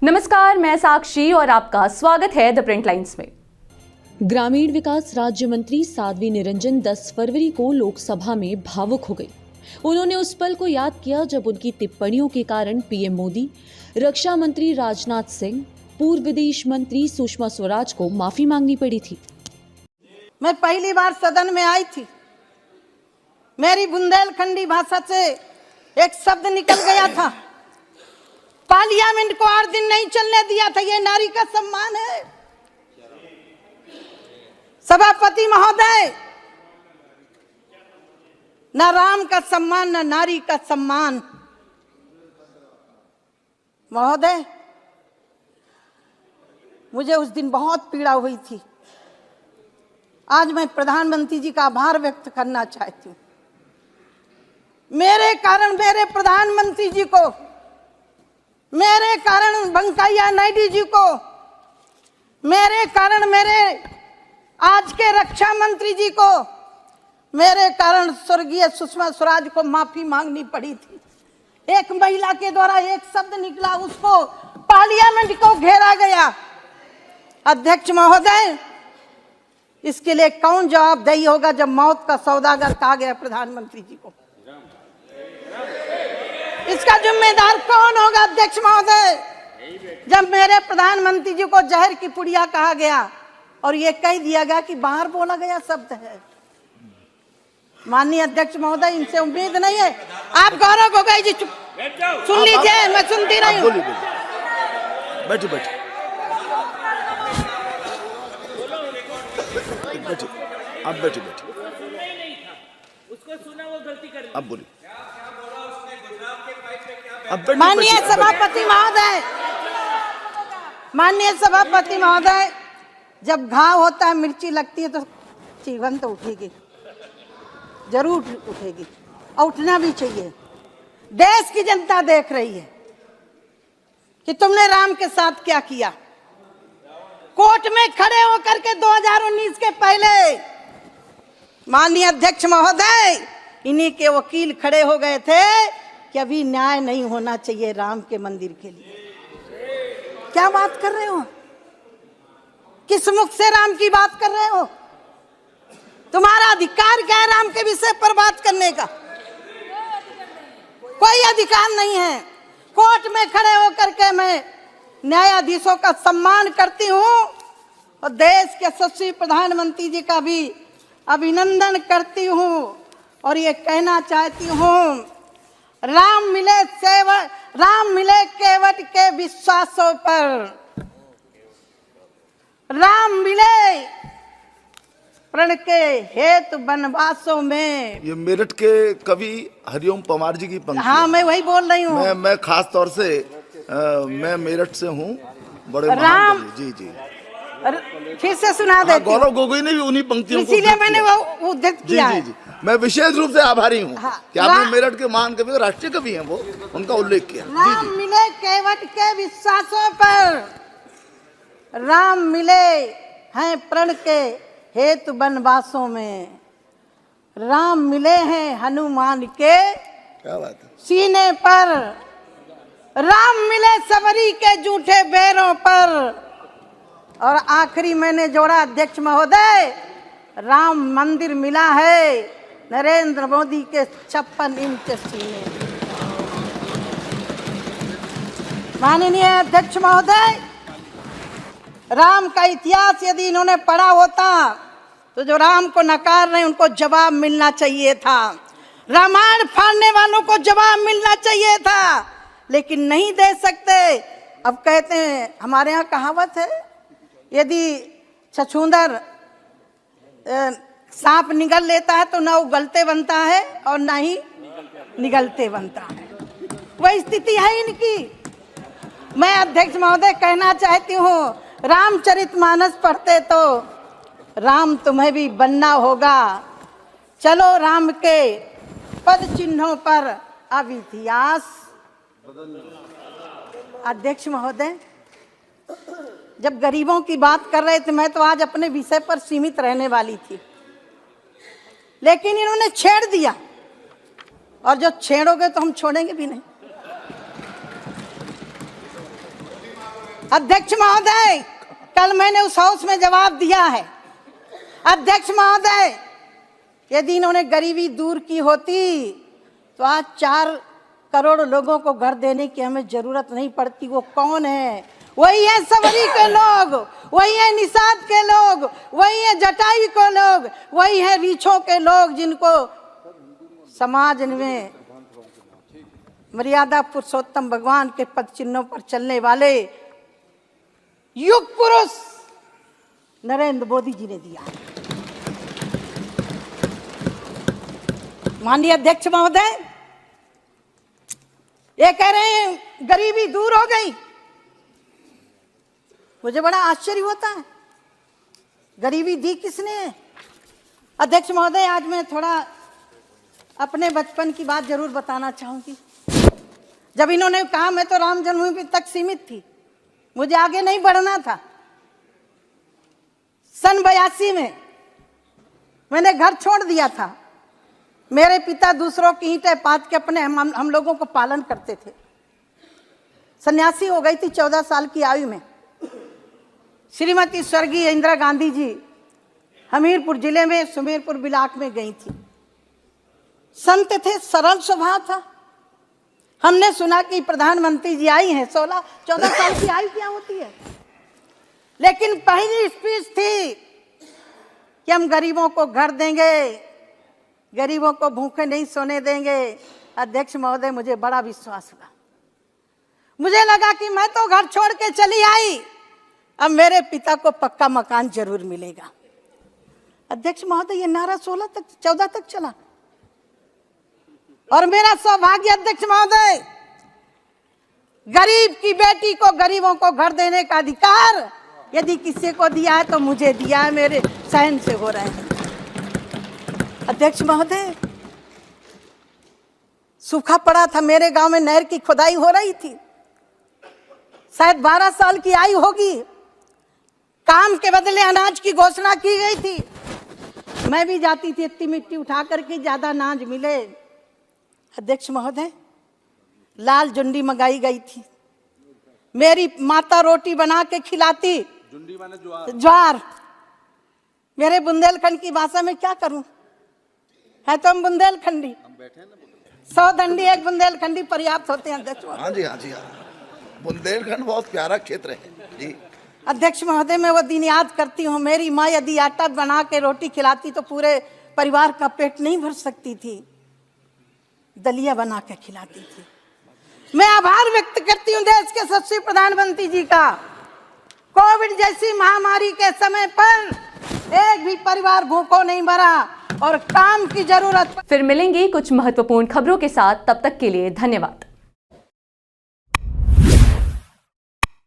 नमस्कार, मैं साक्षी और आपका स्वागत है द प्रिंट लाइन्स में। ग्रामीण विकास राज्य मंत्री साध्वी निरंजन 10 फरवरी को लोकसभा में भावुक हो गई। उन्होंने उस पल को याद किया जब उनकी टिप्पणियों के कारण पीएम मोदी, रक्षा मंत्री राजनाथ सिंह, पूर्व विदेश मंत्री सुषमा स्वराज को माफी मांगनी पड़ी थी। मैं पहली बार सदन में आई थी, मेरी बुंदेलखंडी भाषा से एक शब्द निकल गया था। पार्लियामेंट को 8 दिन नहीं चलने दिया था। ये नारी का सम्मान है। सभापति महोदय, न राम का सम्मान न नारी का सम्मान। महोदय, मुझे उस दिन बहुत पीड़ा हुई थी। आज मैं प्रधानमंत्री जी का आभार व्यक्त करना चाहती हूँ। मेरे कारण मेरे प्रधानमंत्री जी को, मेरे कारण वेंकैया नायडू जी को, मेरे कारण मेरे आज के रक्षा मंत्री जी को, मेरे कारण स्वर्गीय सुषमा स्वराज को माफी मांगनी पड़ी थी। एक महिला के द्वारा एक शब्द निकला, उसको पार्लियामेंट को घेरा गया। अध्यक्ष महोदय, इसके लिए कौन जवाबदेही होगा जब मौत का सौदागर कहा गया प्रधानमंत्री जी को? इसका जिम्मेदार कौन होगा अध्यक्ष महोदय? जब मेरे प्रधानमंत्री जी को जहर की पुड़िया कहा गया और ये कह दिया गया कि बाहर बोला गया शब्द है। माननीय अध्यक्ष महोदय, इनसे उम्मीद नहीं है। आप गौरव गोगोई जी चुप सुन लीजिए, मैं सुनती रही हूँ। बैठिए बैठिए आप बैठिए उसको सुना, वो गलती कर। आप बोलिए। माननीय सभापति महोदय, माननीय सभापति महोदय, जब घाव होता है, मिर्ची लगती है तो जीवन तो उठेगी, जरूर उठेगी और उठना भी चाहिए। देश की जनता देख रही है कि तुमने राम के साथ क्या किया। कोर्ट में खड़े होकर के 2019 के पहले माननीय अध्यक्ष महोदय, इन्हीं के वकील खड़े हो गए थे कि अभी न्याय नहीं होना चाहिए राम के मंदिर के लिए। क्या बात कर रहे हो? किस मुख से राम की बात कर रहे हो? तुम्हारा अधिकार क्या है राम के विषय पर बात करने का? कोई अधिकार नहीं है। कोर्ट में खड़े होकर के मैं न्यायाधीशों का सम्मान करती हूँ और देश के यशस्वी प्रधानमंत्री जी का भी अभिनंदन करती हूँ और ये कहना चाहती हूँ, राम मिले केवट के विश्वासों पर, राम मिले प्रण के हेतु वनवासों में। ये मेरठ के कवि हरिओम परमार जी की पंक्ति। हाँ, मैं वही बोल रही हूँ। मैं खास तौर से मैं मेरठ से हूँ। बड़े राम जी जी फिर से सुना देती हूँ। गौरव गोगोई ने भी उन्हीं पंक्तियों को इसीलिए मैंने वो उद्धृत किया जी जी। मैं विशेष रूप से आभारी हूँ कि आपने मेरठ के महान कवि, राष्ट्रीय कवि हैं वो, उनका उल्लेख किया। राम मिले केवट के विश्वासों पर, राम मिले हैं प्रण के हेतु वनवासों में, राम मिले हैं हनुमान के क्या बात है सीने पर, राम मिले सबरी के जूठे बैरों पर। और आखिरी मैंने जोड़ा अध्यक्ष महोदय, राम मंदिर मिला है नरेंद्र मोदी के 56 इंच सीने। माननीय अध्यक्ष महोदय, राम का इतिहास यदि इन्होंने पढ़ा होता तो जो राम को नकार रहे उनको जवाब मिलना चाहिए था। रामायण फाड़ने वालों को जवाब मिलना चाहिए था, लेकिन नहीं दे सकते। अब कहते हैं, हमारे यहाँ कहावत है, यदि छछूंदर सांप निगल लेता है तो ना उगलते बनता है और ना ही निगलते बनता है। वही स्थिति है इनकी। मैं अध्यक्ष महोदय कहना चाहती हूँ, रामचरितमानस पढ़ते तो राम तुम्हें भी बनना होगा। चलो राम के पद चिन्हों पर अब इतिहास। अध्यक्ष महोदय, जब गरीबों की बात कर रहे थे, मैं तो आज अपने विषय पर सीमित रहने वाली थी, लेकिन इन्होंने छेड़ दिया और जो छेड़ोगे तो हम छोड़ेंगे भी नहीं। अध्यक्ष महोदय, कल मैंने उस हाउस में जवाब दिया है। अध्यक्ष महोदय, यदि इन्होंने गरीबी दूर की होती तो आज 4 करोड़ लोगों को घर देने की हमें जरूरत नहीं पड़ती। वो कौन है? वही है सवरी के लोग, वही है निषाद के लोग, वही है जटाई के लोग, वही है रीछों के लोग, जिनको समाज में मर्यादा पुरुषोत्तम भगवान के पद चिन्हों पर चलने वाले युग पुरुष नरेंद्र मोदी जी ने दिया। माननीय अध्यक्ष महोदय, ये कह रहे हैं गरीबी दूर हो गई। मुझे बड़ा आश्चर्य होता है, गरीबी दी किसने है? अध्यक्ष महोदय, आज मैं थोड़ा अपने बचपन की बात जरूर बताना चाहूंगी। जब इन्होंने कहा, मैं तो राम जन्मभूमि तक सीमित थी, मुझे आगे नहीं बढ़ना था। सन 82 में मैंने घर छोड़ दिया था। मेरे पिता दूसरों की ईंटें पाथ के अपने हम लोगों को पालन करते थे। सन्यासी हो गई थी 14 साल की आयु में। श्रीमती स्वर्गीय इंदिरा गांधी जी हमीरपुर जिले में सुमेरपुर ब्लॉक में गई थी। संत थे, सरल स्वभाव था। हमने सुना कि प्रधानमंत्री जी आई हैं, 14 साल की आयु क्या होती है, लेकिन पहली स्पीच थी कि हम गरीबों को घर देंगे, गरीबों को भूखे नहीं सोने देंगे। अध्यक्ष महोदय, मुझे बड़ा विश्वास हुआ। मुझे लगा कि मैं तो घर छोड़ के चली आई, अब मेरे पिता को पक्का मकान जरूर मिलेगा। अध्यक्ष महोदय, ये नारा 14 तक चला। और मेरा सौभाग्य अध्यक्ष महोदय, गरीब की बेटी को, गरीबों को घर देने का अधिकार यदि किसी को दिया है तो मुझे दिया है। मेरे सहन से हो रहे हैं। अध्यक्ष महोदय, सूखा पड़ा था मेरे गांव में, नहर की खुदाई हो रही थी। शायद 12 साल की आयु होगी। काम के बदले अनाज की घोषणा की गई थी। मैं भी जाती थी इतनी मिट्टी उठा करके, ज्यादा अनाज मिले। अध्यक्ष महोदय, लाल जुंडी मंगाई गई थी। मेरी माता रोटी बना के खिलाती। जुंडी माने ज्वार। मेरे बुंदेलखंड की भाषा में क्या करूं, है तो हम बुंदेलखंडी। 100 दंडी एक बुंदेलखंडी पर्याप्त होते हैं अध्यक्ष। हाँ जी, हाँ जी, हाँ। बुंदेलखंड बहुत प्यारा क्षेत्र है जी। अध्यक्ष महोदय, मैं वो दिन याद करती हूँ। मेरी माँ यदि आटा बना के रोटी खिलाती तो पूरे परिवार का पेट नहीं भर सकती थी, दलिया बना के खिलाती थी। मैं आभार व्यक्त करती हूँ देश के यशस्वी प्रधानमंत्री जी का। कोविड जैसी महामारी के समय पर एक भी परिवार भूखों नहीं मरा और काम की जरूरत। फिर मिलेंगे कुछ महत्वपूर्ण खबरों के साथ, तब तक के लिए धन्यवाद।